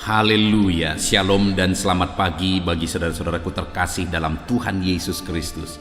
Haleluya, shalom dan selamat pagi bagi saudara-saudaraku terkasih dalam Tuhan Yesus Kristus.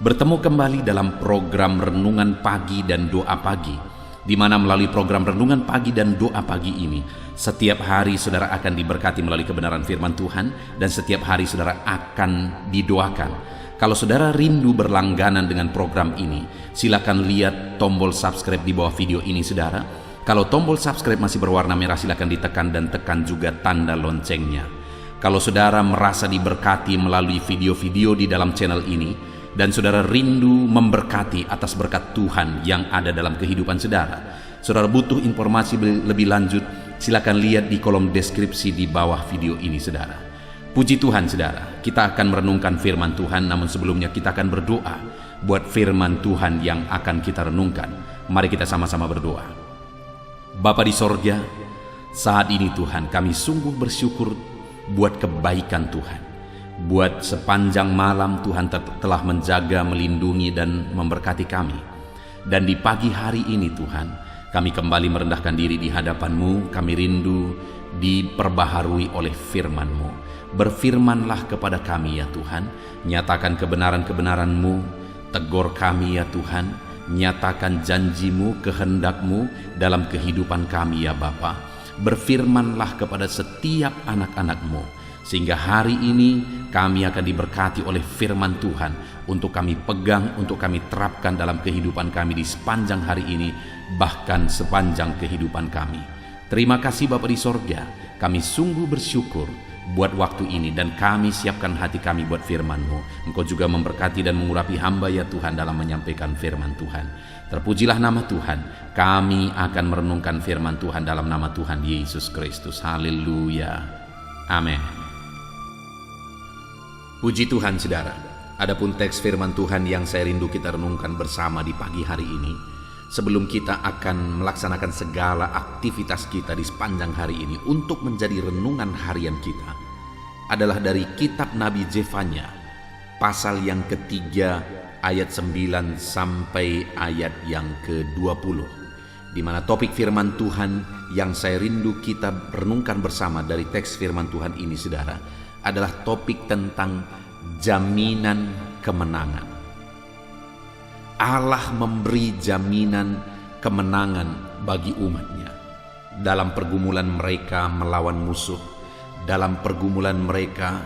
Bertemu kembali dalam program Renungan Pagi dan Doa Pagi, di mana melalui program Renungan Pagi dan Doa Pagi ini, setiap hari saudara akan diberkati melalui kebenaran firman Tuhan, dan setiap hari saudara akan didoakan. Kalau saudara rindu berlangganan dengan program ini, silakan lihat tombol subscribe di bawah video ini saudara. Kalau tombol subscribe masih berwarna merah, silakan ditekan dan tekan juga tanda loncengnya. Kalau saudara merasa diberkati melalui video-video di dalam channel ini, dan saudara rindu memberkati atas berkat Tuhan yang ada dalam kehidupan saudara butuh informasi lebih lanjut, silakan lihat di kolom deskripsi di bawah video ini saudara. Puji Tuhan saudara, kita akan merenungkan firman Tuhan, namun sebelumnya kita akan berdoa buat firman Tuhan yang akan kita renungkan. Mari kita sama-sama berdoa. Bapa di sorga, saat ini Tuhan kami sungguh bersyukur buat kebaikan Tuhan. Buat sepanjang malam Tuhan telah menjaga, melindungi dan memberkati kami. Dan di pagi hari ini Tuhan, kami kembali merendahkan diri di hadapan-Mu. Kami rindu diperbaharui oleh firman-Mu. Berfirmanlah kepada kami ya Tuhan, nyatakan kebenaran-kebenaran-Mu, tegur kami ya Tuhan, nyatakan janji-Mu, kehendak-Mu dalam kehidupan kami ya Bapa. Berfirmanlah kepada setiap anak-anak-Mu, sehingga hari ini kami akan diberkati oleh firman Tuhan untuk kami pegang, untuk kami terapkan dalam kehidupan kami di sepanjang hari ini, bahkan sepanjang kehidupan kami. Terima kasih Bapa di sorga, kami sungguh bersyukur buat waktu ini, dan kami siapkan hati kami buat firman-Mu. Engkau juga memberkati dan mengurapi hamba ya Tuhan dalam menyampaikan firman Tuhan. Terpujilah nama Tuhan. Kami akan merenungkan firman Tuhan dalam nama Tuhan Yesus Kristus. Haleluya. Amin. Puji Tuhan saudara. Adapun teks firman Tuhan yang saya rindu kita renungkan bersama di pagi hari ini, sebelum kita akan melaksanakan segala aktivitas kita di sepanjang hari ini untuk menjadi renungan harian kita, adalah dari kitab Nabi Zefanya, pasal yang ketiga ayat 9 sampai ayat yang ke-20, di mana topik firman Tuhan yang saya rindu kita renungkan bersama dari teks firman Tuhan ini saudara, adalah topik tentang jaminan kemenangan. Allah memberi jaminan kemenangan bagi umatnya dalam pergumulan mereka melawan musuh, dalam pergumulan mereka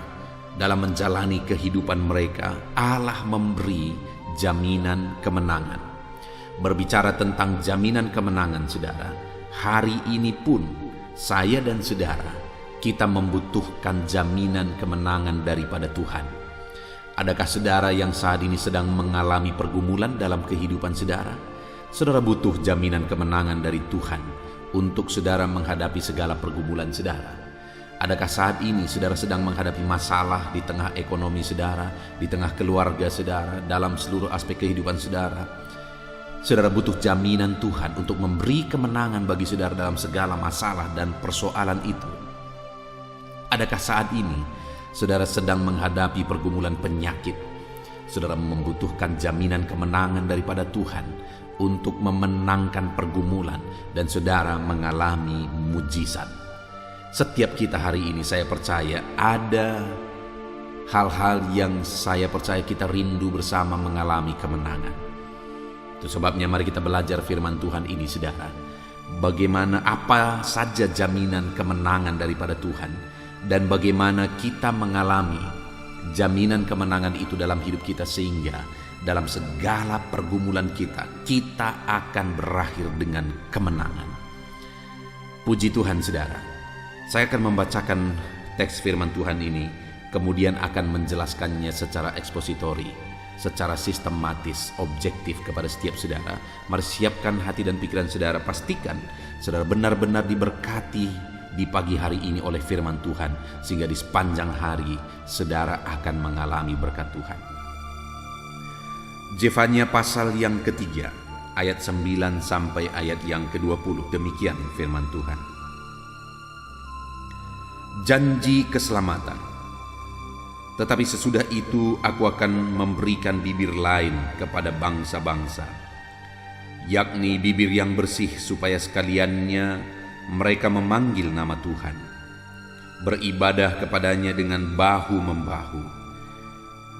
dalam menjalani kehidupan mereka. Allah memberi jaminan kemenangan. Berbicara tentang jaminan kemenangan saudara, hari ini pun saya dan saudara, kita membutuhkan jaminan kemenangan daripada Tuhan. Adakah saudara yang saat ini sedang mengalami pergumulan dalam kehidupan saudara? Saudara butuh jaminan kemenangan dari Tuhan untuk saudara menghadapi segala pergumulan saudara. Adakah saat ini saudara sedang menghadapi masalah di tengah ekonomi saudara, di tengah keluarga saudara, dalam seluruh aspek kehidupan saudara? Saudara butuh jaminan Tuhan untuk memberi kemenangan bagi saudara dalam segala masalah dan persoalan itu. Adakah saat ini saudara sedang menghadapi pergumulan penyakit? Saudara membutuhkan jaminan kemenangan daripada Tuhan untuk memenangkan pergumulan dan saudara mengalami mujizat. Setiap kita hari ini saya percaya ada hal-hal yang saya percaya kita rindu bersama mengalami kemenangan. Itu sebabnya mari kita belajar firman Tuhan ini saudara. Bagaimana, apa saja jaminan kemenangan daripada Tuhan, dan bagaimana kita mengalami jaminan kemenangan itu dalam hidup kita, sehingga dalam segala pergumulan kita akan berakhir dengan kemenangan. Puji Tuhan saudara. Saya akan membacakan teks firman Tuhan ini, kemudian akan menjelaskannya secara ekspositori, secara sistematis, objektif kepada setiap saudara. Mari siapkan hati dan pikiran saudara, pastikan saudara benar-benar diberkati di pagi hari ini oleh firman Tuhan, sehingga di sepanjang hari saudara akan mengalami berkat Tuhan. Zefanya pasal yang ketiga ayat 9 sampai ayat yang ke-20, demikian firman Tuhan. Janji keselamatan. Tetapi sesudah itu aku akan memberikan bibir lain kepada bangsa-bangsa, yakni bibir yang bersih, supaya sekaliannya mereka memanggil nama Tuhan. beribadah kepadanya dengan bahu-membahu.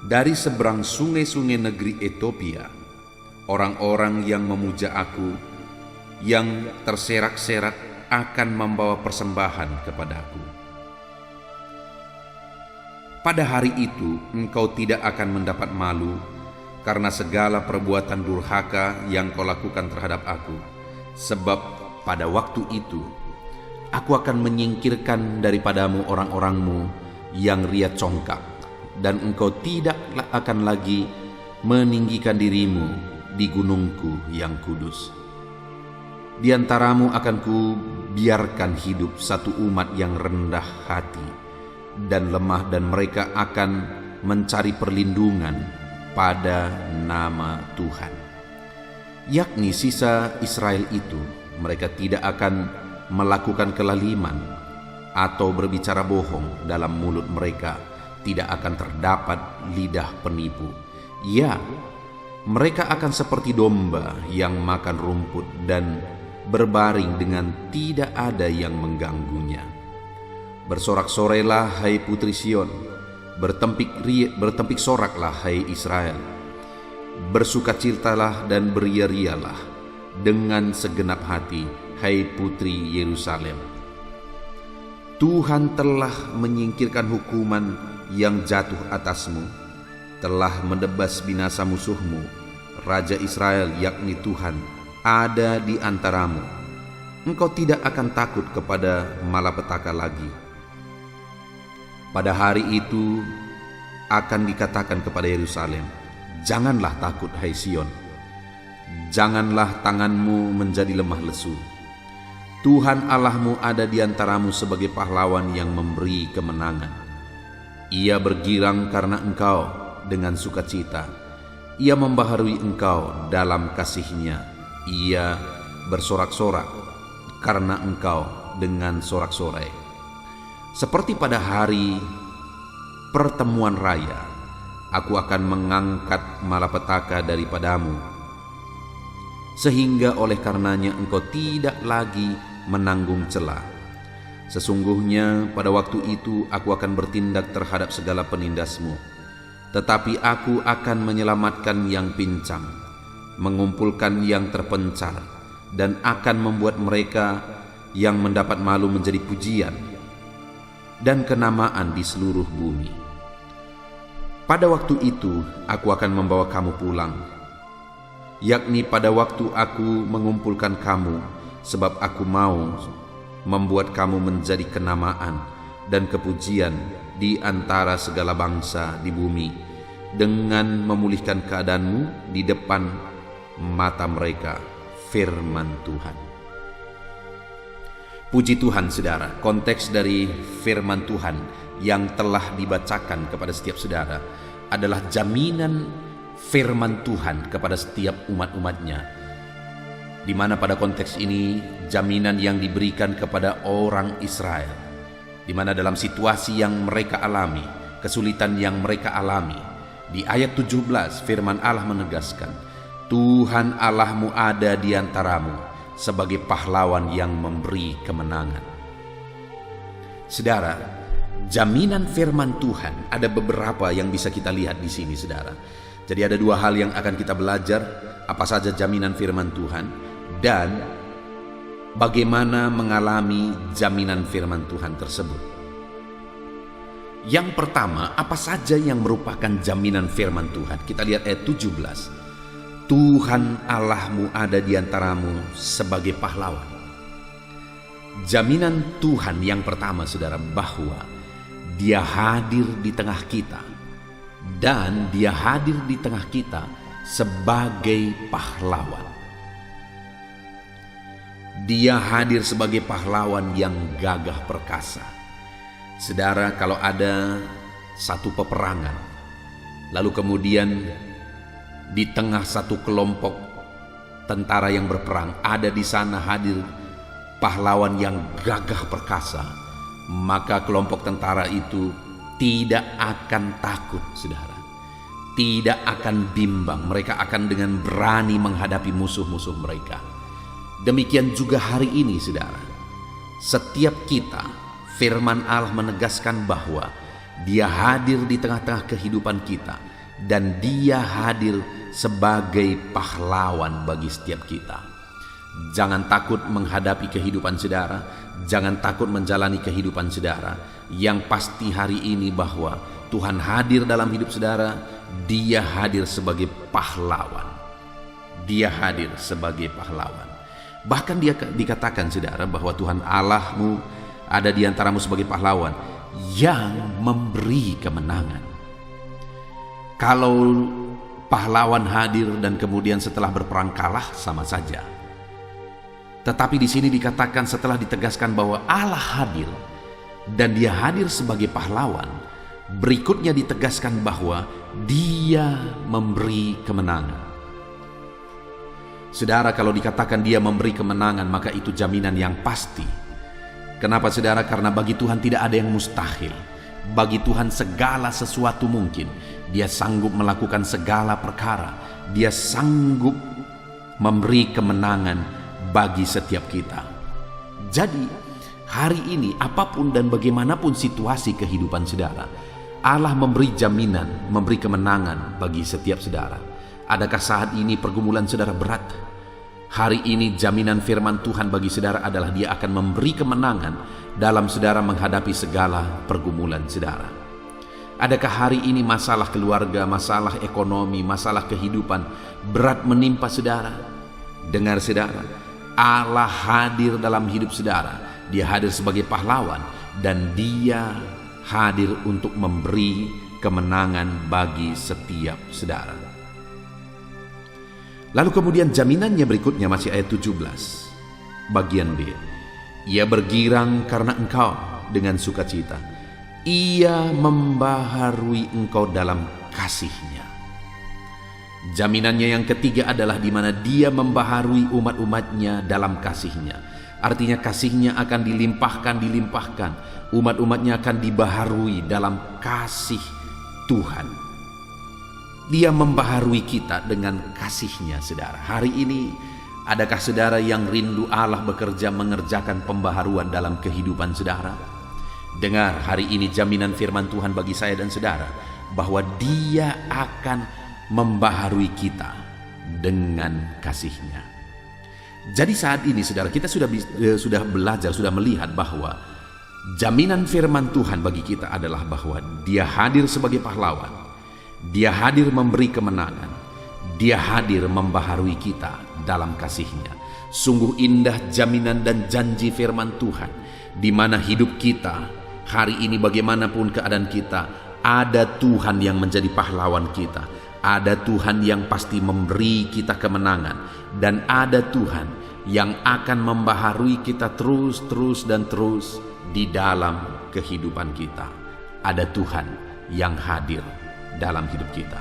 Dari seberang sungai-sungai negeri Ethiopia, orang-orang yang memuja aku, yang terserak-serak akan membawa persembahan kepadaku. Pada hari itu engkau tidak akan mendapat malu karena segala perbuatan durhaka yang kau lakukan terhadap aku, sebab pada waktu itu aku akan menyingkirkan daripadamu orang-orangmu yang ria congkak, dan engkau tidak akan lagi meninggikan dirimu di gunungku yang kudus. Di antaramu akan ku biarkan hidup satu umat yang rendah hati dan lemah, dan mereka akan mencari perlindungan pada nama Tuhan, yakni sisa Israel itu. Mereka tidak akan melakukan kelaliman atau berbicara bohong. Dalam mulut mereka tidak akan terdapat lidah penipu. Ya, mereka akan seperti domba yang makan rumput dan berbaring dengan tidak ada yang mengganggunya. Bersorak-sorailah hai putri Sion, bertempik soraklah hai Israel. Bersukacitalah dan beria-rialah dengan segenap hati hai putri Yerusalem. Tuhan telah menyingkirkan hukuman yang jatuh atasmu, telah menebas binasa musuhmu. Raja Israel, yakni Tuhan, ada di antaramu. Engkau tidak akan takut kepada malapetaka lagi. Pada hari itu akan dikatakan kepada Yerusalem, janganlah takut hai Sion, janganlah tanganmu menjadi lemah lesu. Tuhan Allahmu ada di antaramu sebagai pahlawan yang memberi kemenangan. Ia bergirang karena engkau dengan sukacita. Ia membaharui engkau dalam kasih-Nya. Ia bersorak-sorak karena engkau dengan sorak-sorai. Seperti pada hari pertemuan raya, aku akan mengangkat malapetaka daripadamu, sehingga oleh karenanya engkau tidak lagi menanggung cela. Sesungguhnya pada waktu itu aku akan bertindak terhadap segala penindasmu, tetapi aku akan menyelamatkan yang pincang, mengumpulkan yang terpencar, dan akan membuat mereka yang mendapat malu menjadi pujian dan kenamaan di seluruh bumi. Pada waktu itu aku akan membawa kamu pulang, yakni pada waktu aku mengumpulkan kamu, sebab aku mau membuat kamu menjadi kenamaan dan kepujian di antara segala bangsa di bumi, dengan memulihkan keadaanmu di depan mata mereka. Firman Tuhan. Puji Tuhan, saudara. Konteks dari firman Tuhan yang telah dibacakan kepada setiap saudara adalah jaminan firman Tuhan kepada setiap umat-umatnya, di mana pada konteks ini jaminan yang diberikan kepada orang Israel, di mana dalam situasi yang mereka alami, kesulitan yang mereka alami. Di ayat 17 firman Allah menegaskan, Tuhan Allahmu ada di antaramu sebagai pahlawan yang memberi kemenangan. Saudara, jaminan firman Tuhan ada beberapa yang bisa kita lihat di sini, saudara. Jadi ada dua hal yang akan kita belajar, apa saja jaminan firman Tuhan dan bagaimana mengalami jaminan firman Tuhan tersebut. Yang pertama, apa saja yang merupakan jaminan firman Tuhan? Kita lihat ayat 17. Tuhan Allahmu ada di antaramu sebagai pahlawan. Jaminan Tuhan yang pertama, saudara, bahwa Dia hadir di tengah kita, dan Dia hadir di tengah kita sebagai pahlawan. Dia hadir sebagai pahlawan yang gagah perkasa. Saudara, kalau ada satu peperangan, lalu kemudian di tengah satu kelompok tentara yang berperang, ada di sana hadir pahlawan yang gagah perkasa, maka kelompok tentara itu tidak akan takut, saudara. Tidak akan bimbang, mereka akan dengan berani menghadapi musuh-musuh mereka. Demikian juga hari ini, saudara. Setiap kita, firman Allah menegaskan bahwa Dia hadir di tengah-tengah kehidupan kita, dan Dia hadir sebagai pahlawan bagi setiap kita. Jangan takut menghadapi kehidupan saudara, jangan takut menjalani kehidupan saudara. Yang pasti hari ini bahwa Tuhan hadir dalam hidup saudara. Dia hadir sebagai pahlawan. Dia hadir sebagai pahlawan. Bahkan dia dikatakan saudara bahwa Tuhan Allahmu ada di antaramu sebagai pahlawan yang memberi kemenangan. Kalau pahlawan hadir dan kemudian setelah berperang kalah, sama saja. Tetapi di sini dikatakan setelah ditegaskan bahwa Allah hadir dan Dia hadir sebagai pahlawan, berikutnya ditegaskan bahwa Dia memberi kemenangan. Saudara, kalau dikatakan Dia memberi kemenangan, maka itu jaminan yang pasti. Kenapa saudara? Karena bagi Tuhan tidak ada yang mustahil. Bagi Tuhan segala sesuatu mungkin. Dia sanggup melakukan segala perkara. Dia sanggup memberi kemenangan bagi setiap kita. Jadi hari ini apapun dan bagaimanapun situasi kehidupan saudara, Allah memberi jaminan, memberi kemenangan bagi setiap saudara. Adakah saat ini pergumulan saudara berat? Hari ini jaminan firman Tuhan bagi saudara adalah Dia akan memberi kemenangan dalam saudara menghadapi segala pergumulan saudara. Adakah hari ini masalah keluarga, masalah ekonomi, masalah kehidupan berat menimpa saudara? Dengar saudara, Allah hadir dalam hidup saudara. Dia hadir sebagai pahlawan dan Dia hadir untuk memberi kemenangan bagi setiap saudara. Lalu kemudian jaminannya berikutnya masih ayat 17 bagian B. Ia bergirang karena engkau dengan sukacita. Ia membaharui engkau dalam kasih-Nya. Jaminannya yang ketiga adalah di mana Dia membaharui umat-umatnya dalam kasih-Nya. Artinya kasih-Nya akan dilimpahkan. Umat-umatnya akan dibaharui dalam kasih Tuhan. Dia membaharui kita dengan kasih-Nya, saudara. Hari ini, adakah saudara yang rindu Allah bekerja mengerjakan pembaharuan dalam kehidupan saudara? Dengar, hari ini jaminan firman Tuhan bagi saya dan saudara, bahwa Dia akan membaharui kita dengan kasih-Nya. Jadi saat ini, saudara, kita sudah belajar, sudah melihat bahwa jaminan firman Tuhan bagi kita adalah bahwa Dia hadir sebagai pahlawan. Dia hadir memberi kemenangan. Dia hadir membaharui kita dalam kasih-Nya. Sungguh indah jaminan dan janji firman Tuhan, di mana hidup kita hari ini bagaimanapun keadaan kita, ada Tuhan yang menjadi pahlawan kita. Ada Tuhan yang pasti memberi kita kemenangan, dan ada Tuhan yang akan membaharui kita terus di dalam kehidupan kita. Ada Tuhan yang hadir dalam hidup kita.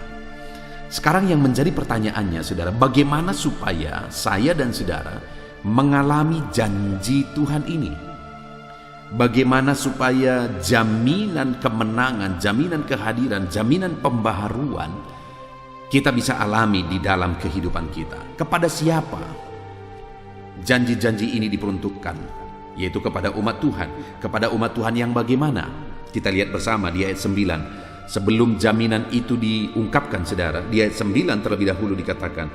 Sekarang yang menjadi pertanyaannya, saudara, bagaimana supaya saya dan saudara mengalami janji Tuhan ini? Bagaimana supaya jaminan kemenangan, jaminan kehadiran, jaminan pembaharuan kita bisa alami di dalam kehidupan kita? Kepada siapa janji-janji ini diperuntukkan? Yaitu kepada umat Tuhan. Kepada umat Tuhan yang bagaimana? Kita lihat bersama di ayat 9. Sebelum jaminan itu diungkapkan, saudara, di ayat 9 terlebih dahulu dikatakan,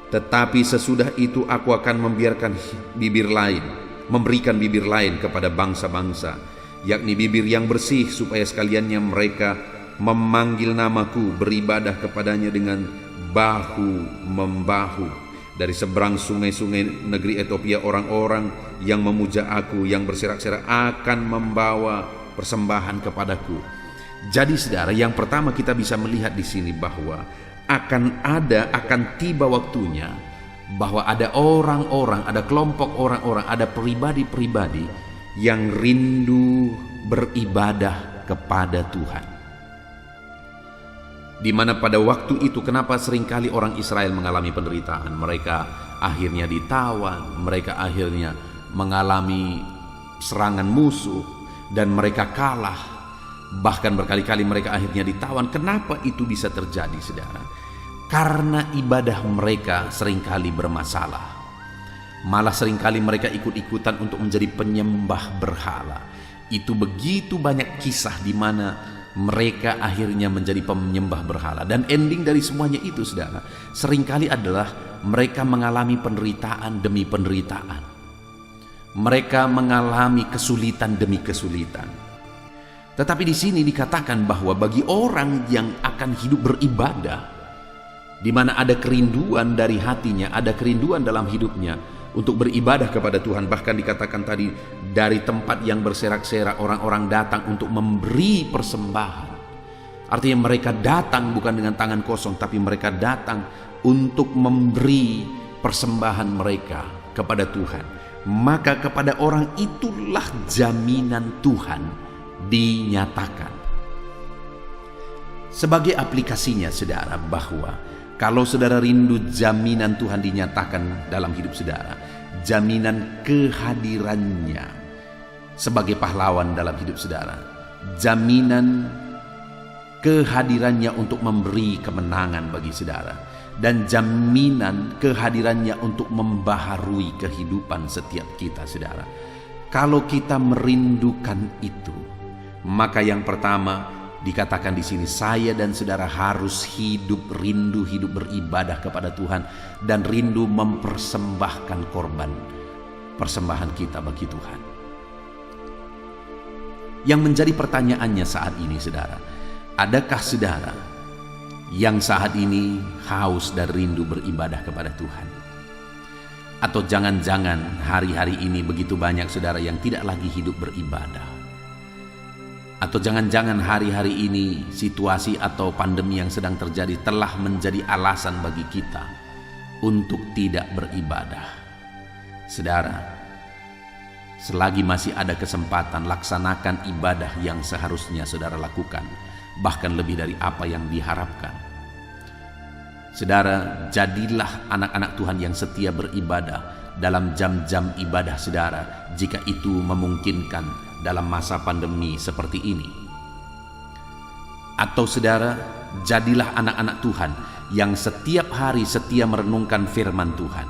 tetapi sesudah itu aku akan memberikan bibir lain kepada bangsa-bangsa, yakni bibir yang bersih, supaya sekaliannya mereka memanggil namaku, beribadah kepadanya dengan bahu-membahu. Dari seberang sungai-sungai negeri Ethiopia, orang-orang yang memuja aku, yang berserak-serak akan membawa persembahan kepadaku. Jadi saudara, yang pertama kita bisa melihat di sini bahwa akan tiba waktunya bahwa ada orang-orang, ada kelompok orang-orang, ada pribadi-pribadi yang rindu beribadah kepada Tuhan. Di mana pada waktu itu, kenapa seringkali orang Israel mengalami penderitaan? Mereka akhirnya ditawan, mereka akhirnya mengalami serangan musuh, dan mereka kalah. Bahkan berkali-kali mereka akhirnya ditawan. Kenapa itu bisa terjadi, saudara? Karena ibadah mereka seringkali bermasalah. Malah seringkali mereka ikut-ikutan untuk menjadi penyembah berhala. Itu begitu banyak kisah di mana mereka akhirnya menjadi penyembah berhala. Dan ending dari semuanya itu, saudara, seringkali adalah mereka mengalami penderitaan demi penderitaan. Mereka mengalami kesulitan demi kesulitan. Tetapi di sini dikatakan bahwa bagi orang yang akan hidup beribadah, di mana ada kerinduan dari hatinya, ada kerinduan dalam hidupnya untuk beribadah kepada Tuhan. Bahkan dikatakan tadi, dari tempat yang berserak-serak orang-orang datang untuk memberi persembahan. Artinya mereka datang bukan dengan tangan kosong, tapi mereka datang untuk memberi persembahan mereka kepada Tuhan. Maka kepada orang itulah jaminan Tuhan dinyatakan. Sebagai aplikasinya, saudara, bahwa kalau saudara rindu jaminan Tuhan dinyatakan dalam hidup saudara, jaminan kehadirannya sebagai pahlawan dalam hidup saudara, jaminan kehadirannya untuk memberi kemenangan bagi saudara, dan jaminan kehadirannya untuk membaharui kehidupan setiap kita, saudara. Kalau kita merindukan itu, maka yang pertama dikatakan di sini, saya dan saudara harus rindu hidup beribadah kepada Tuhan dan rindu mempersembahkan korban persembahan kita bagi Tuhan. Yang menjadi pertanyaannya saat ini, saudara, adakah saudara yang saat ini haus dan rindu beribadah kepada Tuhan? Atau jangan-jangan hari-hari ini begitu banyak saudara yang tidak lagi hidup beribadah? Atau jangan-jangan hari-hari ini situasi atau pandemi yang sedang terjadi telah menjadi alasan bagi kita untuk tidak beribadah. Saudara, selagi masih ada kesempatan, laksanakan ibadah yang seharusnya saudara lakukan, bahkan lebih dari apa yang diharapkan. Saudara, jadilah anak-anak Tuhan yang setia beribadah dalam jam-jam ibadah saudara, jika itu memungkinkan dalam masa pandemi seperti ini. Atau saudara, jadilah anak-anak Tuhan yang setiap hari setia merenungkan firman Tuhan.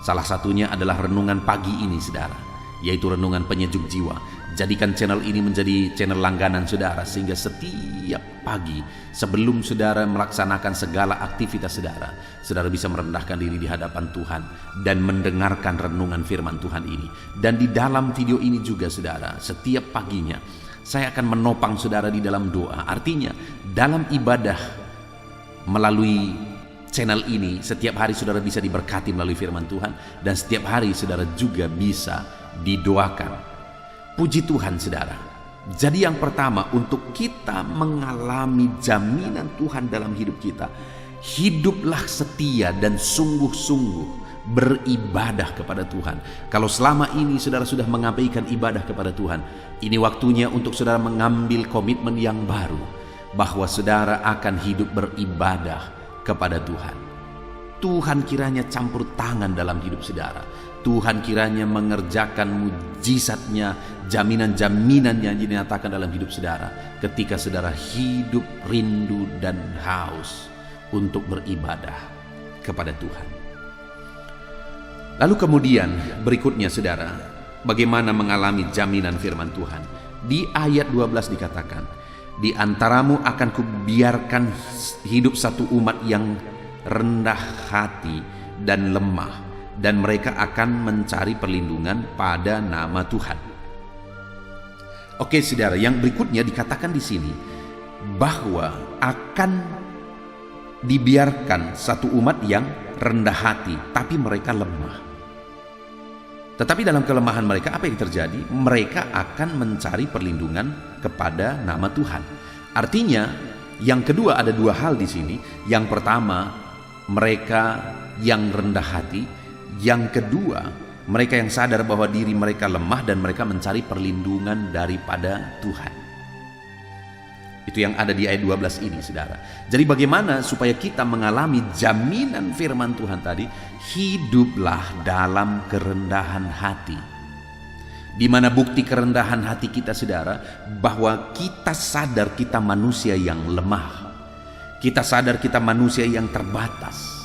Salah satunya adalah renungan pagi ini, saudara, yaitu renungan penyejuk jiwa. Jadikan channel ini menjadi channel langganan saudara, sehingga setiap pagi sebelum saudara melaksanakan segala aktivitas saudara, saudara bisa merendahkan diri di hadapan Tuhan dan mendengarkan renungan firman Tuhan ini. Dan di dalam video ini juga, saudara, setiap paginya saya akan menopang saudara di dalam doa. Artinya dalam ibadah melalui channel ini, setiap hari saudara bisa diberkati melalui firman Tuhan, dan setiap hari saudara juga bisa didoakan. Puji Tuhan, saudara. Jadi yang pertama, untuk kita mengalami jaminan Tuhan dalam hidup kita, hiduplah setia dan sungguh-sungguh beribadah kepada Tuhan. Kalau selama ini saudara sudah mengabaikan ibadah kepada Tuhan, ini waktunya untuk saudara mengambil komitmen yang baru, bahwa saudara akan hidup beribadah kepada Tuhan. Tuhan kiranya campur tangan dalam hidup saudara. Tuhan kiranya mengerjakan mujizatnya, jaminan-jaminan yang dinyatakan dalam hidup saudara, ketika saudara hidup rindu dan haus untuk beribadah kepada Tuhan. Lalu kemudian berikutnya, saudara, bagaimana mengalami jaminan firman Tuhan? Di ayat 12 dikatakan, di antaramu akan kubiarkan hidup satu umat yang rendah hati dan lemah, dan mereka akan mencari perlindungan pada nama Tuhan. Oke, saudara, yang berikutnya dikatakan di sini bahwa akan dibiarkan satu umat yang rendah hati, tapi mereka lemah. Tetapi dalam kelemahan mereka, apa yang terjadi? Mereka akan mencari perlindungan kepada nama Tuhan. Artinya, yang kedua, ada dua hal di sini. Yang pertama, mereka yang rendah hati. Yang kedua, mereka yang sadar bahwa diri mereka lemah dan mereka mencari perlindungan daripada Tuhan. Itu yang ada di ayat 12 ini, saudara. Jadi bagaimana supaya kita mengalami jaminan firman Tuhan tadi? Hiduplah dalam kerendahan hati. Di mana bukti kerendahan hati kita, saudara, bahwa kita sadar kita manusia yang lemah. Kita sadar kita manusia yang terbatas.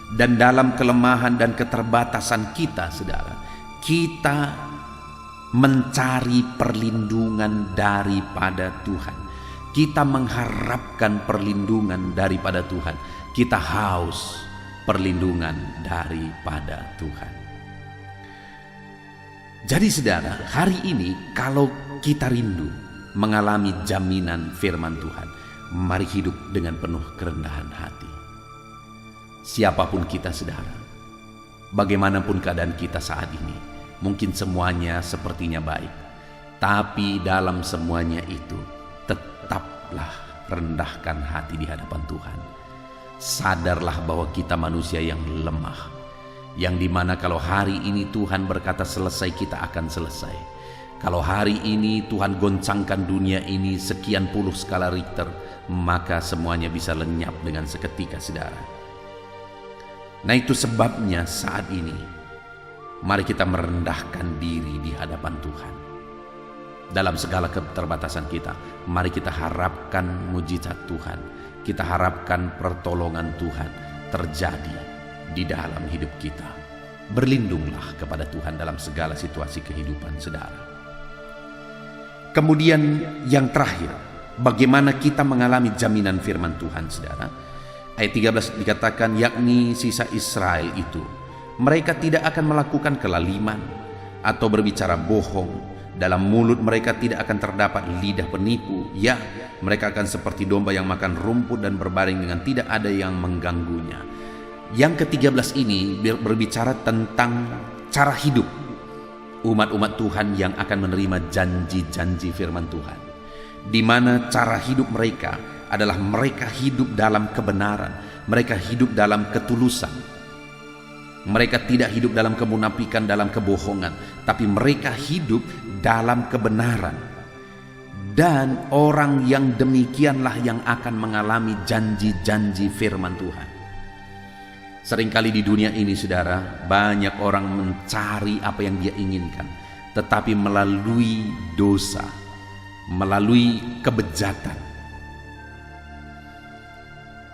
Dan dalam kelemahan dan keterbatasan kita, saudara, kita mencari perlindungan daripada Tuhan. Kita mengharapkan perlindungan daripada Tuhan. Kita haus perlindungan daripada Tuhan. Jadi saudara, hari ini kalau kita rindu mengalami jaminan firman Tuhan, mari hidup dengan penuh kerendahan hati. Siapapun kita saudara, bagaimanapun keadaan kita saat ini, mungkin semuanya sepertinya baik, tapi dalam semuanya itu tetaplah rendahkan hati di hadapan Tuhan. Sadarlah bahwa kita manusia yang lemah, yang dimana kalau hari ini Tuhan berkata selesai, kita akan selesai. Kalau hari ini Tuhan goncangkan dunia ini sekian puluh skala Richter, maka semuanya bisa lenyap dengan seketika saudara. Nah itu sebabnya saat ini mari kita merendahkan diri di hadapan Tuhan. Dalam segala keterbatasan kita, mari kita harapkan mujizat Tuhan. Kita harapkan pertolongan Tuhan terjadi di dalam hidup kita. Berlindunglah kepada Tuhan dalam segala situasi kehidupan saudara. Kemudian yang terakhir, bagaimana kita mengalami jaminan firman Tuhan saudara. Ayat 13 dikatakan, yakni sisa Israel itu, mereka tidak akan melakukan kelaliman atau berbicara bohong. Dalam mulut mereka tidak akan terdapat lidah penipu. Ya, mereka akan seperti domba yang makan rumput dan berbaring dengan tidak ada yang mengganggunya. Yang ke-13 ini berbicara tentang cara hidup umat-umat Tuhan yang akan menerima janji-janji firman Tuhan. Di mana cara hidup mereka adalah mereka hidup dalam kebenaran, mereka hidup dalam ketulusan. Mereka tidak hidup dalam kemunafikan, dalam kebohongan, tapi mereka hidup dalam kebenaran. Dan orang yang demikianlah yang akan mengalami janji-janji firman Tuhan. Seringkali di dunia ini saudara, banyak orang mencari apa yang dia inginkan, tetapi melalui dosa, melalui kebejatan.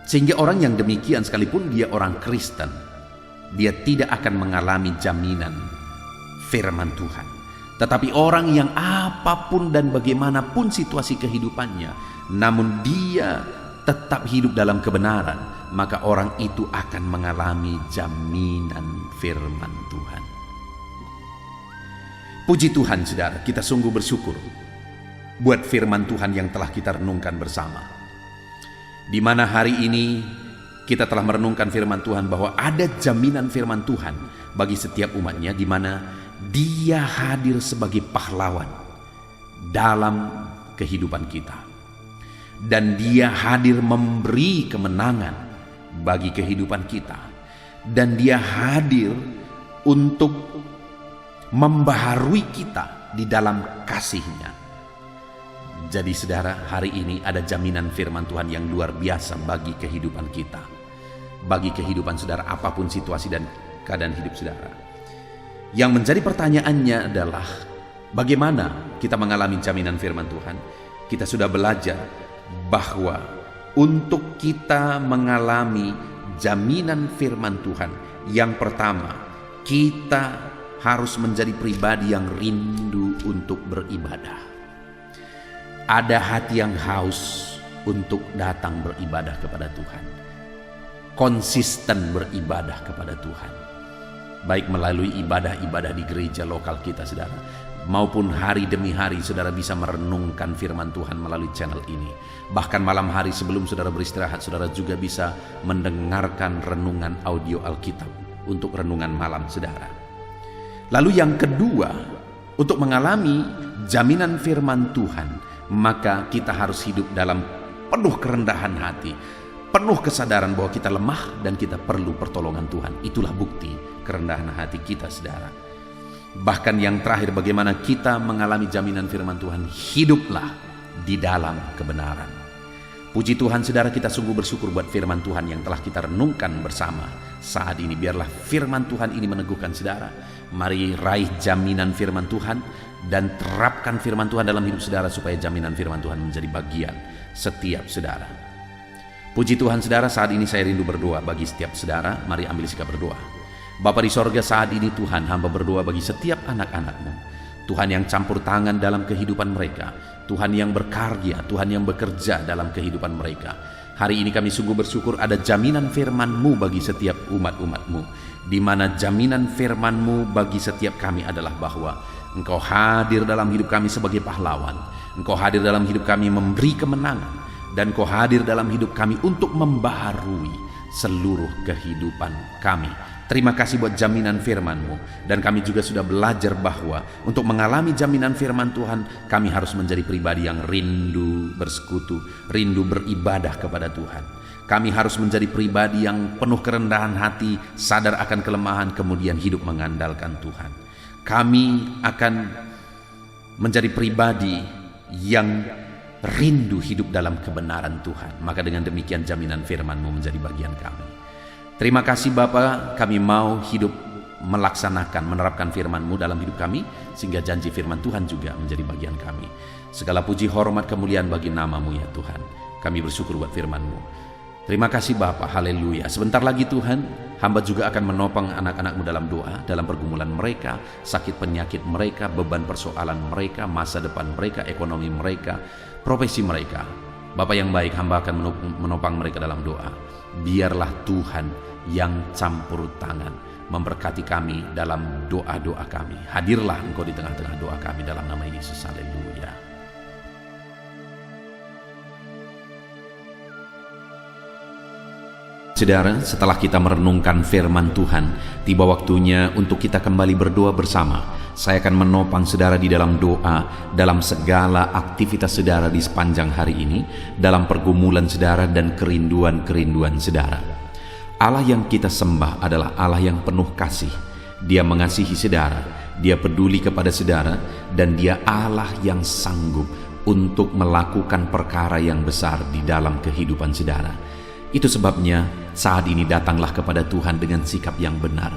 Sehingga orang yang demikian sekalipun dia orang Kristen, dia tidak akan mengalami jaminan firman Tuhan. Tetapi orang yang apapun dan bagaimanapun situasi kehidupannya, namun dia tetap hidup dalam kebenaran, maka orang itu akan mengalami jaminan firman Tuhan. Puji Tuhan saudara, kita sungguh bersyukur buat firman Tuhan yang telah kita renungkan bersama. Di mana hari ini kita telah merenungkan firman Tuhan bahwa ada jaminan firman Tuhan bagi setiap umatnya, di mana Dia hadir sebagai pahlawan dalam kehidupan kita. Dan Dia hadir memberi kemenangan bagi kehidupan kita. Dan Dia hadir untuk membaharui kita di dalam kasih-Nya. Jadi saudara, hari ini ada jaminan firman Tuhan yang luar biasa bagi kehidupan kita. Bagi kehidupan saudara, apapun situasi dan keadaan hidup saudara. Yang menjadi pertanyaannya adalah, bagaimana kita mengalami jaminan firman Tuhan? Kita sudah belajar bahwa untuk kita mengalami jaminan firman Tuhan, yang pertama, kita harus menjadi pribadi yang rindu untuk beribadah. Ada hati yang haus untuk datang beribadah kepada Tuhan. Konsisten beribadah kepada Tuhan. Baik melalui ibadah-ibadah di gereja lokal kita saudara, maupun hari demi hari saudara bisa merenungkan firman Tuhan melalui channel ini. Bahkan malam hari sebelum saudara beristirahat, saudara juga bisa mendengarkan renungan audio Alkitab untuk renungan malam saudara. Lalu yang kedua, untuk mengalami jaminan firman Tuhan, maka kita harus hidup dalam penuh kerendahan hati, penuh kesadaran bahwa kita lemah dan kita perlu pertolongan Tuhan. Itulah bukti kerendahan hati kita saudara. Bahkan yang terakhir, bagaimana kita mengalami jaminan firman Tuhan? Hiduplah di dalam kebenaran. Puji Tuhan saudara, kita sungguh bersyukur buat firman Tuhan yang telah kita renungkan bersama saat ini. Biarlah firman Tuhan ini meneguhkan saudara. Mari raih jaminan firman Tuhan dan terapkan firman Tuhan dalam hidup saudara, supaya jaminan firman Tuhan menjadi bagian setiap saudara. Puji Tuhan saudara, saat ini saya rindu berdoa bagi setiap saudara. Mari ambil sikap berdoa. Bapa di sorga, saat ini Tuhan, hamba berdoa bagi setiap anak-anak-Mu. Tuhan yang campur tangan dalam kehidupan mereka, Tuhan yang berkarya, Tuhan yang bekerja dalam kehidupan mereka. Hari ini kami sungguh bersyukur ada jaminan firman-Mu bagi setiap umat-umat-Mu, di mana jaminan firman-Mu bagi setiap kami adalah bahwa Engkau hadir dalam hidup kami sebagai pahlawan, Engkau hadir dalam hidup kami memberi kemenangan, dan Engkau hadir dalam hidup kami untuk membaharui seluruh kehidupan kami. Terima kasih buat jaminan firman-Mu. Dan kami juga sudah belajar bahwa untuk mengalami jaminan firman Tuhan, kami harus menjadi pribadi yang rindu bersekutu, rindu beribadah kepada Tuhan. Kami harus menjadi pribadi yang penuh kerendahan hati, sadar akan kelemahan, kemudian hidup mengandalkan Tuhan. Kami akan menjadi pribadi yang rindu hidup dalam kebenaran Tuhan. Maka dengan demikian jaminan firman-Mu menjadi bagian kami. Terima kasih Bapa, kami mau hidup melaksanakan, menerapkan firman-Mu dalam hidup kami, sehingga janji firman Tuhan juga menjadi bagian kami. Segala puji, hormat, kemuliaan bagi nama-Mu ya Tuhan. Kami bersyukur buat firman-Mu. Terima kasih Bapa, haleluya. Sebentar lagi Tuhan, hamba juga akan menopang anak-anak-Mu dalam doa, dalam pergumulan mereka, sakit penyakit mereka, beban persoalan mereka, masa depan mereka, ekonomi mereka, profesi mereka. Bapa yang baik, hamba akan menopang mereka dalam doa. Biarlah Tuhan yang campur tangan memberkati kami dalam doa-doa kami. Hadirlah Engkau di tengah-tengah doa kami dalam nama Yesus, haleluya. Saudara, setelah kita merenungkan firman Tuhan, tiba waktunya untuk kita kembali berdoa bersama. Saya akan menopang saudara di dalam doa, dalam segala aktivitas saudara di sepanjang hari ini, dalam pergumulan saudara dan kerinduan-kerinduan saudara. Allah yang kita sembah adalah Allah yang penuh kasih. Dia mengasihi saudara, Dia peduli kepada saudara, dan Dia Allah yang sanggup untuk melakukan perkara yang besar di dalam kehidupan saudara. Itu sebabnya saat ini datanglah kepada Tuhan dengan sikap yang benar.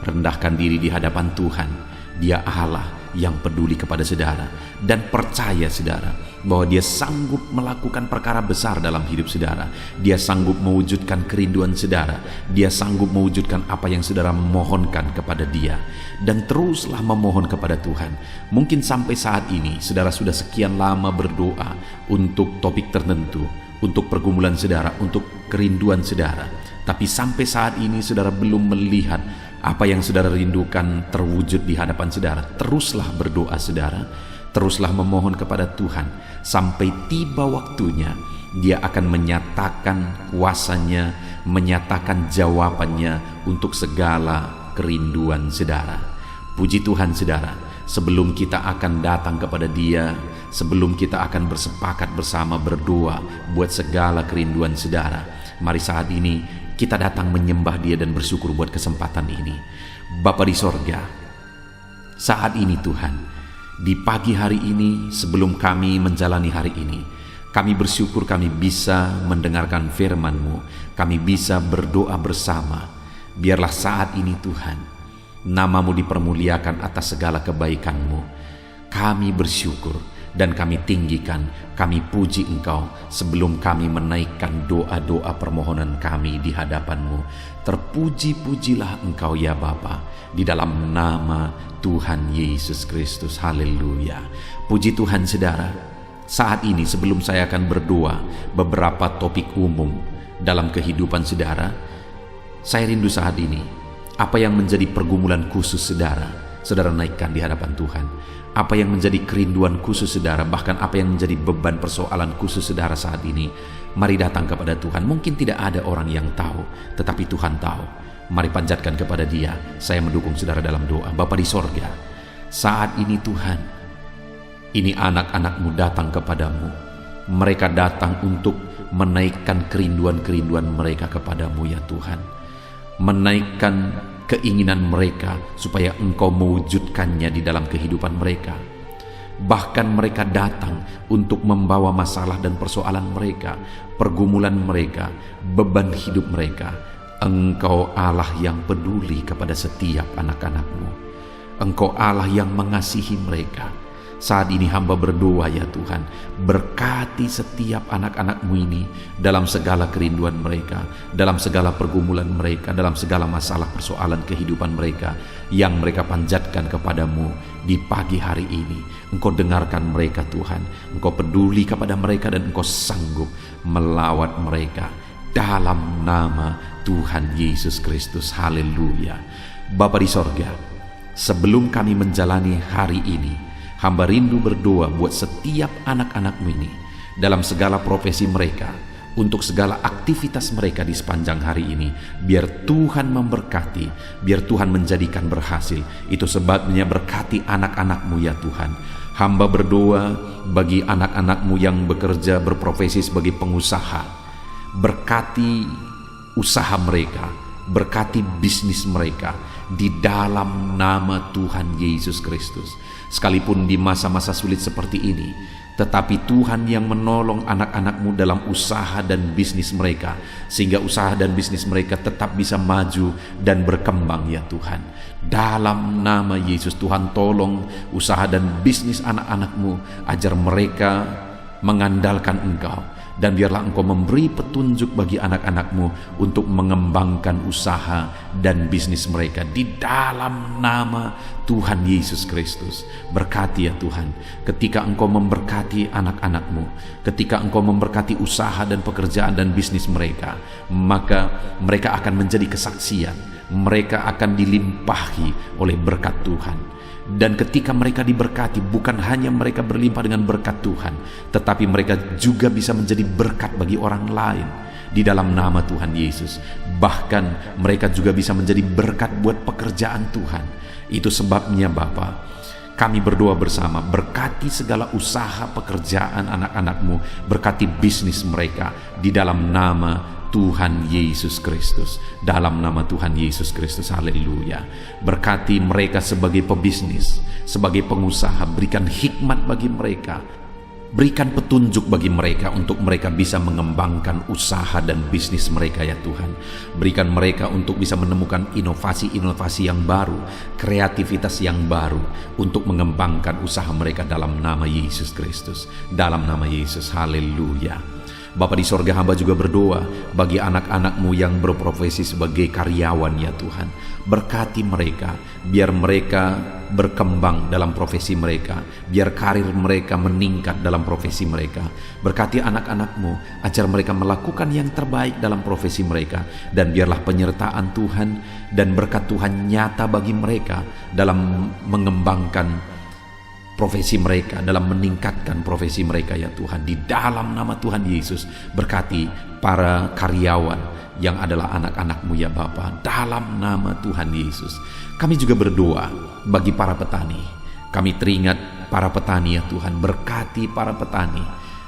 Rendahkan diri di hadapan Tuhan. Dia Allah yang peduli kepada saudara, dan percaya saudara bahwa Dia sanggup melakukan perkara besar dalam hidup saudara. Dia sanggup mewujudkan kerinduan saudara. Dia sanggup mewujudkan apa yang saudara mohonkan kepada Dia. Dan teruslah memohon kepada Tuhan. Mungkin sampai saat ini saudara sudah sekian lama berdoa untuk topik tertentu, untuk pergumulan saudara, untuk kerinduan saudara, tapi sampai saat ini saudara belum melihat apa yang saudara rindukan terwujud di hadapan saudara. Teruslah berdoa saudara, teruslah memohon kepada Tuhan, sampai tiba waktunya Dia akan menyatakan kuasanya, menyatakan jawabannya untuk segala kerinduan saudara. Puji Tuhan saudara, sebelum kita akan datang kepada Dia, sebelum kita akan bersepakat bersama berdoa buat segala kerinduan saudara, mari saat ini kita datang menyembah Dia dan bersyukur buat kesempatan ini. Bapa di sorga, saat ini Tuhan, di pagi hari ini sebelum kami menjalani hari ini, kami bersyukur kami bisa mendengarkan firman-Mu, kami bisa berdoa bersama. Biarlah saat ini Tuhan, nama-Mu dipermuliakan atas segala kebaikan-Mu. Kami bersyukur dan kami tinggikan, kami puji Engkau sebelum kami menaikkan doa-doa permohonan kami di hadapan-Mu. Terpuji-pujilah Engkau ya Bapa, di dalam nama Tuhan Yesus Kristus, haleluya. Puji Tuhan saudara, saat ini sebelum saya akan berdoa beberapa topik umum dalam kehidupan saudara, saya rindu saat ini, apa yang menjadi pergumulan khusus saudara, saudara naikkan di hadapan Tuhan. Apa yang menjadi kerinduan khusus saudara, bahkan apa yang menjadi beban persoalan khusus saudara saat ini, mari datang kepada Tuhan. Mungkin tidak ada orang yang tahu, tetapi Tuhan tahu. Mari panjatkan kepada Dia. Saya mendukung saudara dalam doa. Bapa di sorga, saat ini Tuhan, ini anak-anak-Mu datang kepadamu. Mereka datang untuk menaikkan kerinduan-kerinduan mereka kepadamu ya Tuhan. Menaikkan keinginan mereka supaya Engkau mewujudkannya di dalam kehidupan mereka. Bahkan mereka datang untuk membawa masalah dan persoalan mereka, pergumulan mereka, beban hidup mereka. Engkau Allah yang peduli kepada setiap anak-anak-Mu. Engkau Allah yang mengasihi mereka. saat ini hamba berdoa ya Tuhan, berkati setiap anak-anak-Mu ini dalam segala kerinduan mereka, dalam segala pergumulan mereka, dalam segala masalah persoalan kehidupan mereka yang mereka panjatkan kepadamu di pagi hari ini. Engkau dengarkan mereka Tuhan, Engkau peduli kepada mereka dan Engkau sanggup melawat mereka dalam nama Tuhan Yesus Kristus. Haleluya. Bapa di sorga, sebelum kami menjalani hari ini, hamba rindu berdoa buat setiap anak-anak-Mu ini dalam segala profesi mereka, untuk segala aktivitas mereka di sepanjang hari ini. Biar Tuhan memberkati, biar Tuhan menjadikan berhasil. Itu sebabnya berkati anak-anak-Mu ya Tuhan. Hamba berdoa bagi anak-anak-Mu yang bekerja berprofesi sebagai pengusaha. Berkati usaha mereka, berkati bisnis mereka di dalam nama Tuhan Yesus Kristus. Sekalipun di masa-masa sulit seperti ini, tetapi Tuhan yang menolong anak-anak-Mu dalam usaha dan bisnis mereka, sehingga usaha dan bisnis mereka tetap bisa maju dan berkembang ya Tuhan. Dalam nama Yesus, Tuhan tolong usaha dan bisnis anak-anak-Mu, ajar mereka mengandalkan Engkau. Dan biarlah Engkau memberi petunjuk bagi anak-anak-Mu untuk mengembangkan usaha dan bisnis mereka di dalam nama Tuhan Yesus Kristus. Berkati ya Tuhan, ketika Engkau memberkati anak-anak-Mu, ketika Engkau memberkati usaha dan pekerjaan dan bisnis mereka, maka mereka akan menjadi kesaksian, mereka akan dilimpahi oleh berkat Tuhan. Dan ketika mereka diberkati, bukan hanya mereka berlimpah dengan berkat Tuhan, tetapi mereka juga bisa menjadi berkat bagi orang lain di dalam nama Tuhan Yesus. Bahkan mereka juga bisa menjadi berkat buat pekerjaan Tuhan. Itu sebabnya Bapa, kami berdoa bersama, berkati segala usaha pekerjaan anak-anak-Mu, berkati bisnis mereka di dalam nama Tuhan Yesus Kristus. Dalam nama Tuhan Yesus Kristus. Haleluya. Berkati mereka sebagai pebisnis, sebagai pengusaha. Berikan hikmat bagi mereka, berikan petunjuk bagi mereka untuk mereka bisa mengembangkan usaha dan bisnis mereka ya Tuhan. Berikan mereka untuk bisa menemukan inovasi-inovasi yang baru, kreativitas yang baru untuk mengembangkan usaha mereka dalam nama Yesus Kristus. Dalam nama Yesus. Haleluya. Bapa di sorga, hamba juga berdoa bagi anak-anak-Mu yang berprofesi sebagai karyawan ya Tuhan. Berkati mereka, biar mereka berkembang dalam profesi mereka, biar karir mereka meningkat dalam profesi mereka. Berkati anak-anak-Mu, ajar mereka melakukan yang terbaik dalam profesi mereka. Dan biarlah penyertaan Tuhan dan berkat Tuhan nyata bagi mereka dalam mengembangkan profesi mereka, dalam meningkatkan profesi mereka ya Tuhan. Di dalam nama Tuhan Yesus, berkati para karyawan yang adalah anak-anak-Mu ya Bapa. Dalam nama Tuhan Yesus. Kami juga berdoa bagi para petani. Kami teringat para petani ya Tuhan. Berkati para petani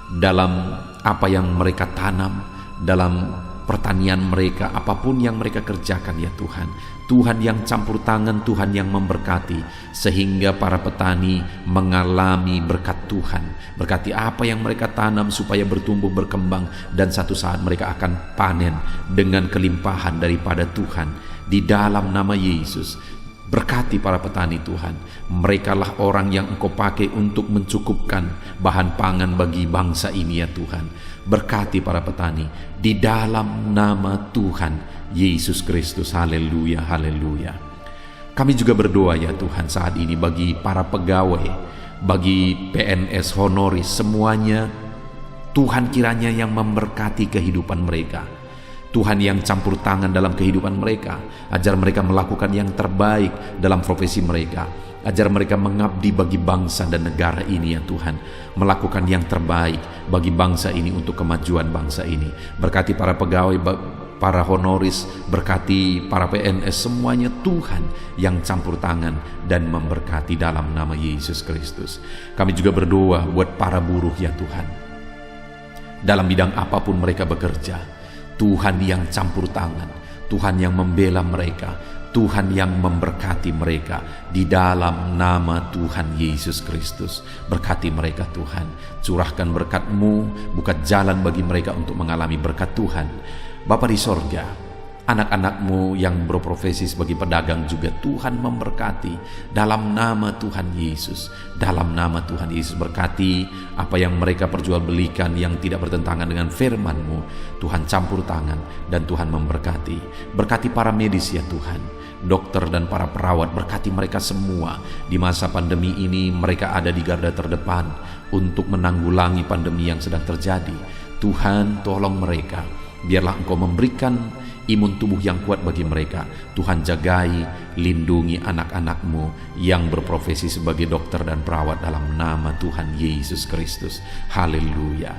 dalam apa yang mereka tanam, dalam pertanian mereka, apapun yang mereka kerjakan ya Tuhan. Tuhan yang campur tangan, Tuhan yang memberkati, sehingga para petani mengalami berkat Tuhan. Berkati apa yang mereka tanam supaya bertumbuh berkembang, dan satu saat mereka akan panen dengan kelimpahan daripada Tuhan. Di dalam nama Yesus, berkati para petani Tuhan. Merekalah orang yang Engkau pakai untuk mencukupkan bahan pangan bagi bangsa ini ya Tuhan. Berkati para petani di dalam nama Tuhan Yesus Kristus. Haleluya, haleluya. Kami juga berdoa ya Tuhan saat ini bagi para pegawai, bagi PNS honoris semuanya. Tuhan kiranya yang memberkati kehidupan mereka. Tuhan yang campur tangan dalam kehidupan mereka, ajar mereka melakukan yang terbaik dalam profesi mereka, ajar mereka mengabdi bagi bangsa dan negara ini ya Tuhan, melakukan yang terbaik bagi bangsa ini untuk kemajuan bangsa ini. Berkati para pegawai, para honoris, berkati para PNS semuanya, Tuhan yang campur tangan dan memberkati dalam nama Yesus Kristus. Kami juga berdoa buat para buruh ya Tuhan, dalam bidang apapun mereka bekerja. Tuhan yang campur tangan, Tuhan yang membela mereka, Tuhan yang memberkati mereka di dalam nama Tuhan Yesus Kristus. Berkati mereka Tuhan, curahkan berkat-Mu, buka jalan bagi mereka untuk mengalami berkat Tuhan. Bapa di sorga, Anak-anak-Mu yang berprofesi sebagai pedagang juga Tuhan memberkati dalam nama Tuhan Yesus. Dalam nama Tuhan Yesus, berkati apa yang mereka perjualbelikan yang tidak bertentangan dengan firman-Mu. Tuhan campur tangan dan Tuhan memberkati. Berkati para medis ya Tuhan, dokter dan para perawat, berkati mereka semua. Di masa pandemi ini mereka ada di garda terdepan untuk menanggulangi pandemi yang sedang terjadi. Tuhan, tolong mereka. Biarlah Engkau memberikan imun tubuh yang kuat bagi mereka. Tuhan, jagai, lindungi anak-anak-Mu yang berprofesi sebagai dokter dan perawat dalam nama Tuhan Yesus Kristus. Haleluya.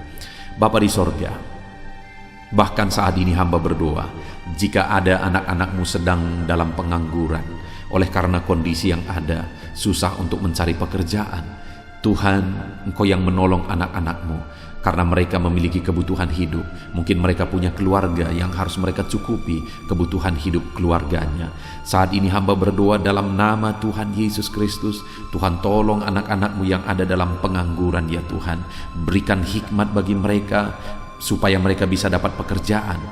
Bapa di sorga, bahkan saat ini hamba berdoa, jika ada anak-anak-Mu sedang dalam pengangguran oleh karena kondisi yang ada, susah untuk mencari pekerjaan, Tuhan, Engkau yang menolong anak-anak-Mu karena mereka memiliki kebutuhan hidup. Mungkin mereka punya keluarga yang harus mereka cukupi kebutuhan hidup keluarganya. Saat ini hamba berdoa dalam nama Tuhan Yesus Kristus. Tuhan, tolong anak-anak-Mu yang ada dalam pengangguran ya Tuhan. Berikan hikmat bagi mereka supaya mereka bisa dapat pekerjaan.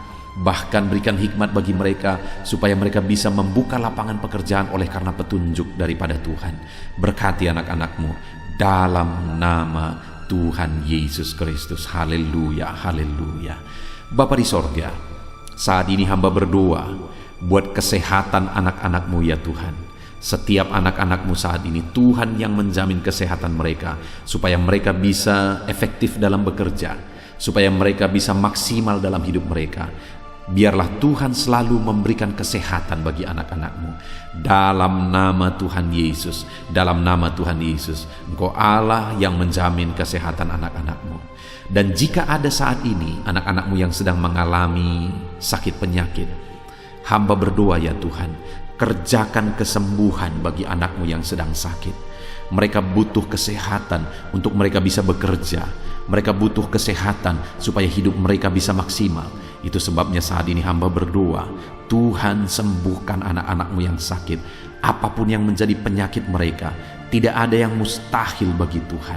Bahkan berikan hikmat bagi mereka supaya mereka bisa membuka lapangan pekerjaan oleh karena petunjuk daripada Tuhan. Berkati anak-anak-Mu dalam nama Tuhan Yesus Kristus. Haleluya, haleluya. Bapa di sorga, saat ini hamba berdoa buat kesehatan anak-anak-Mu ya Tuhan. Setiap anak-anak-Mu saat ini, Tuhan yang menjamin kesehatan mereka, supaya mereka bisa efektif dalam bekerja, supaya mereka bisa maksimal dalam hidup mereka. Biarlah Tuhan selalu memberikan kesehatan bagi anak-anak-Mu. Dalam nama Tuhan Yesus, dalam nama Tuhan Yesus, Engkau Allah yang menjamin kesehatan anak-anak-Mu. Dan jika ada saat ini anak-anak-Mu yang sedang mengalami sakit penyakit, hamba berdoa ya Tuhan, kerjakan kesembuhan bagi anak-Mu yang sedang sakit. Mereka butuh kesehatan untuk mereka bisa bekerja. Mereka butuh kesehatan supaya hidup mereka bisa maksimal. Itu sebabnya saat ini hamba berdoa, Tuhan sembuhkan anak-anak-Mu yang sakit. Apapun yang menjadi penyakit mereka, tidak ada yang mustahil bagi Tuhan.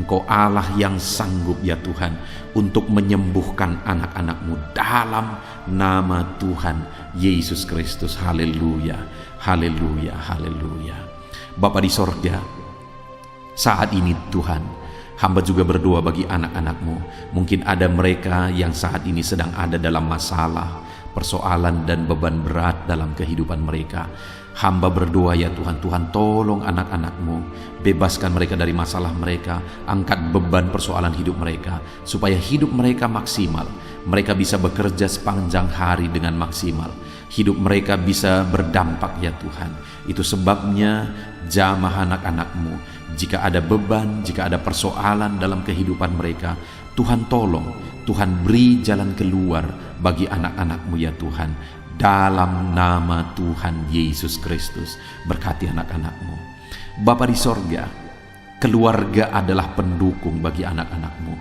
Engkau Allah yang sanggup ya Tuhan untuk menyembuhkan anak-anak-Mu dalam nama Tuhan Yesus Kristus. Haleluya, haleluya, haleluya. Bapa di sorga, saat ini Tuhan, hamba juga berdoa bagi anak-anak-Mu. Mungkin ada mereka yang saat ini sedang ada dalam masalah, persoalan dan beban berat dalam kehidupan mereka. Hamba berdoa ya Tuhan, Tuhan tolong anak-anak-Mu, bebaskan mereka dari masalah mereka, angkat beban persoalan hidup mereka, supaya hidup mereka maksimal. Mereka bisa bekerja sepanjang hari dengan maksimal. Hidup mereka bisa berdampak ya Tuhan. Itu sebabnya jamah anak-anak-Mu. Jika ada beban, jika ada persoalan dalam kehidupan mereka, Tuhan tolong, Tuhan beri jalan keluar bagi anak-anak-Mu ya Tuhan. Dalam nama Tuhan Yesus Kristus, berkati anak-anak-Mu. Bapa di sorga, keluarga adalah pendukung bagi anak-anak-Mu.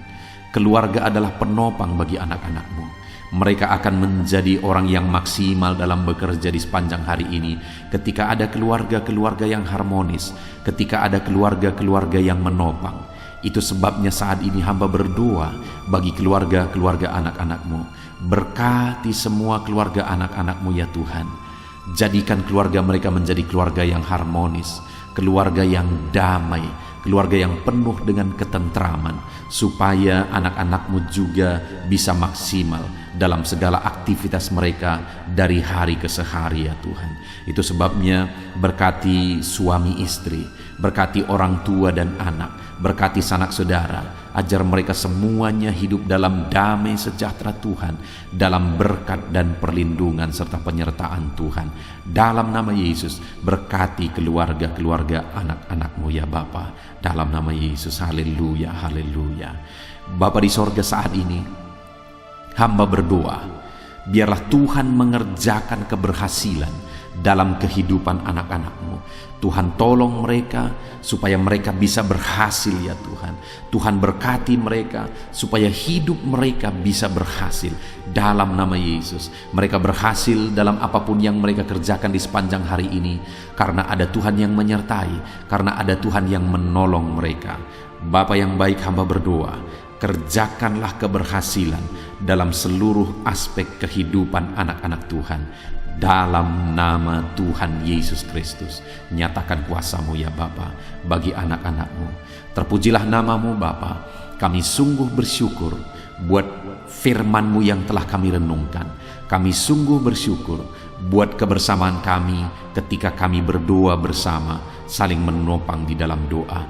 Keluarga adalah penopang bagi anak-anak-Mu. Mereka akan menjadi orang yang maksimal dalam bekerja di sepanjang hari ini ketika ada keluarga-keluarga yang harmonis, ketika ada keluarga-keluarga yang menopang. Itu sebabnya saat ini hamba berdoa bagi keluarga-keluarga anak-anak-Mu. Berkati semua keluarga anak-anak-Mu ya Tuhan. Jadikan keluarga mereka menjadi keluarga yang harmonis, keluarga yang damai, keluarga yang penuh dengan ketentraman, supaya anak-anak-Mu juga bisa maksimal dalam segala aktivitas mereka dari hari ke sehari ya Tuhan. Itu sebabnya berkati suami istri, berkati orang tua dan anak, berkati sanak saudara, ajar mereka semuanya hidup dalam damai sejahtera Tuhan, dalam berkat dan perlindungan serta penyertaan Tuhan. Dalam nama Yesus, berkati keluarga-keluarga anak-anak-Mu ya Bapa. Dalam nama Yesus, haleluya, haleluya. Bapa di sorga, saat ini hamba berdoa, biarlah Tuhan mengerjakan keberhasilan dalam kehidupan anak-anak-Mu. Tuhan tolong mereka supaya mereka bisa berhasil ya Tuhan. Tuhan berkati mereka supaya hidup mereka bisa berhasil dalam nama Yesus. Mereka berhasil dalam apapun yang mereka kerjakan di sepanjang hari ini, karena ada Tuhan yang menyertai, karena ada Tuhan yang menolong mereka. Bapa yang baik, hamba berdoa, kerjakanlah keberhasilan dalam seluruh aspek kehidupan anak-anak Tuhan. Dalam nama Tuhan Yesus Kristus, nyatakan kuasa-Mu ya Bapa bagi anak-anak-Mu. Terpujilah nama-Mu Bapa. Kami sungguh bersyukur buat firman-Mu yang telah kami renungkan. Kami sungguh bersyukur buat kebersamaan kami ketika kami berdoa bersama, saling menopang di dalam doa.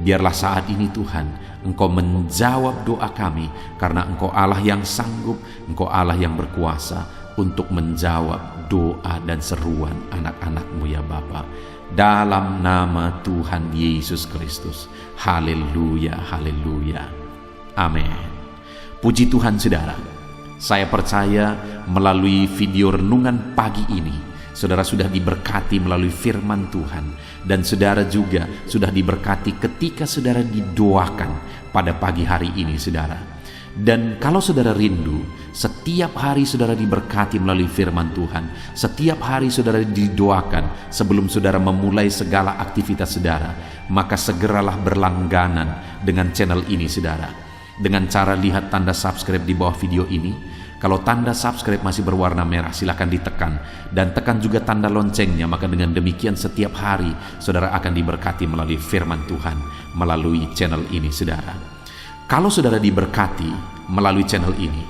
Biarlah saat ini Tuhan, Engkau menjawab doa kami, karena Engkau Allah yang sanggup, Engkau Allah yang berkuasa untuk menjawab doa dan seruan anak-anak-Mu ya Bapa. Dalam nama Tuhan Yesus Kristus. Haleluya, haleluya. Amin. Puji Tuhan saudara. Saya percaya melalui video renungan pagi ini, saudara sudah diberkati melalui firman Tuhan. Dan saudara juga sudah diberkati ketika saudara didoakan pada pagi hari ini saudara. Dan kalau saudara rindu, setiap hari saudara diberkati melalui firman Tuhan. Setiap hari saudara didoakan sebelum saudara memulai segala aktivitas saudara. Maka segeralah berlangganan dengan channel ini saudara. Dengan cara lihat tanda subscribe di bawah video ini. Kalau tanda subscribe masih berwarna merah, silakan ditekan. Dan tekan juga tanda loncengnya, maka dengan demikian setiap hari saudara akan diberkati melalui firman Tuhan, melalui channel ini saudara. Kalau saudara diberkati melalui channel ini,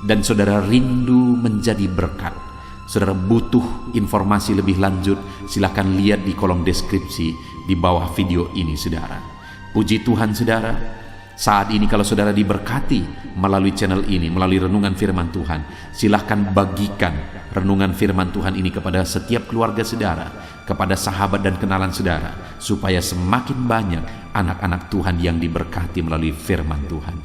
dan saudara rindu menjadi berkat, saudara butuh informasi lebih lanjut, silakan lihat di kolom deskripsi di bawah video ini saudara. Puji Tuhan saudara. Saat ini kalau saudara diberkati melalui channel ini, melalui renungan firman Tuhan, silahkan bagikan renungan firman Tuhan ini kepada setiap keluarga saudara, kepada sahabat dan kenalan saudara, supaya semakin banyak anak-anak Tuhan yang diberkati melalui firman Tuhan.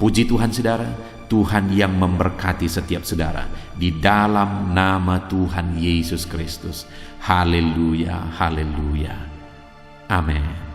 Puji Tuhan saudara, Tuhan yang memberkati setiap saudara di dalam nama Tuhan Yesus Kristus. Haleluya, haleluya. Amin.